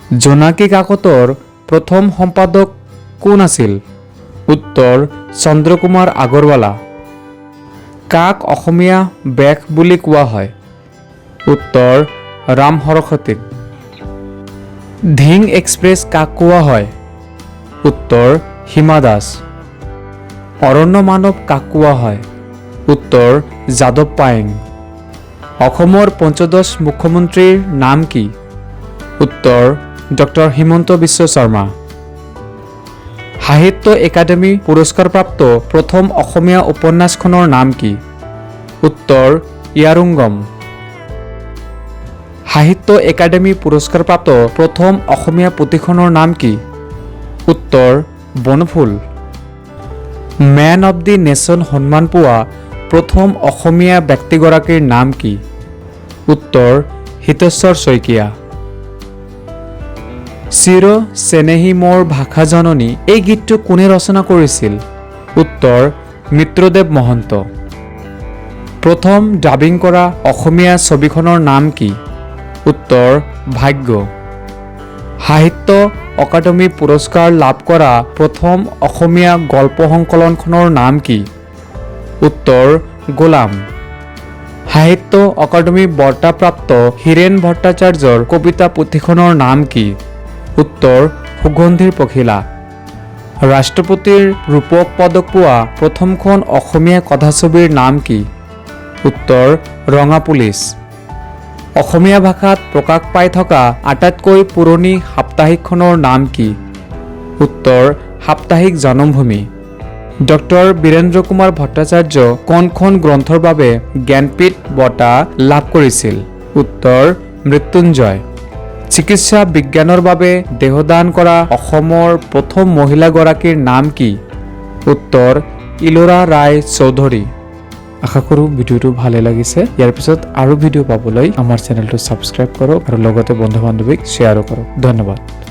জোনাকী কাকতৰ প্ৰথম সম্পাদক কোন আছিল? উত্তৰ চন্দ্ৰকুমাৰ আগৰৱালা। কাক অসমীয়া বেশ বুলি কোৱা হয়? উত্তৰ ৰাম সৰস্বতীক। ধিং এক্সপ্ৰেছ কাক কোৱা হয়? উত্তৰ হিমা দাস। অৰণ্য মানৱ কাক কোৱা হয়? উত্তৰ যাদৱ পায়েং। অসমৰ পঞ্চদশ মুখ্যমন্ত্ৰীৰ নাম কি? উত্তৰ ডক্টৰ হিমন্ত বিশ্ব শৰ্মা। সাহিত্য একাডেমী পুৰস্কাৰপ্ৰাপ্ত প্ৰথম অসমীয়া উপন্যাসখনৰ নাম কি? উত্তৰ ইয়াৰুঙ্গম। সাহিত্য একাডেমী পুৰস্কাৰপ্ৰাপ্ত প্ৰথম অসমীয়া পুথিখনৰ নাম কি? উত্তৰ বনফুল। মেন অৱ দি নেশ্যন সন্মান পোৱা প্ৰথম অসমীয়া ব্যক্তিগৰাকীৰ নাম কি? উত্তৰ হিতেশ্বৰ শইকীয়া। চিৰ চেনেহী মোৰ ভাষা জননী এই গীতটো কোনে ৰচনা কৰিছিল? উত্তৰ মিত্ৰদেৱ মহন্ত। প্ৰথম ডাবিং কৰা অসমীয়া ছবিখনৰ নাম কি? উত্তৰ ভাগ্য। সাহিত্য অকাডেমী পুৰস্কাৰ লাভ কৰা প্ৰথম অসমীয়া গল্প সংকলনখনৰ নাম কি? উত্তৰ গোলাম। সাহিত্য অকাডেমী বঁটাপ্ৰাপ্ত হীৰেণ ভট্টাচাৰ্যৰ কবিতা পুথিখনৰ নাম কি? উত্তৰ সুগন্ধিৰ পখিলা। ৰাষ্ট্ৰপতিৰ ৰূপক পদক পোৱা প্ৰথমখন অসমীয়া কথাছবিৰ নাম কি? উত্তৰ ৰঙা পুলিচ। অসমীয়া ভাষাত প্ৰকাশ পাই থকা আটাইতকৈ পুৰণি সাপ্তাহিকখনৰ নাম কি? উত্তৰ সাপ্তাহিক জনমভূমি। ডক্টৰ বীৰেন্দ্ৰ কুমাৰ ভট্টাচাৰ্য কোনখন গ্ৰন্থৰ বাবে জ্ঞানপীঠ বঁটা লাভ কৰিছিল? উত্তৰ মৃত্যুঞ্জয়। চিকিৎসা বিজ্ঞানৰ বাবে দেহদান কৰা অসমৰ প্ৰথম মহিলাগৰাকীৰ নাম কি? উত্তৰ ইলোৰা ৰায় চৌধুৰী। আশা কৰোঁ ভিডিঅ'টো ভালে লাগিছে। ইয়াৰ পিছত আৰু ভিডিঅ' পাবলৈ আমাৰ চেনেলটো ছাবস্ক্ৰাইব কৰক আৰু লগতে বন্ধু বান্ধৱীক শ্বেয়াৰো কৰক। ধন্যবাদ।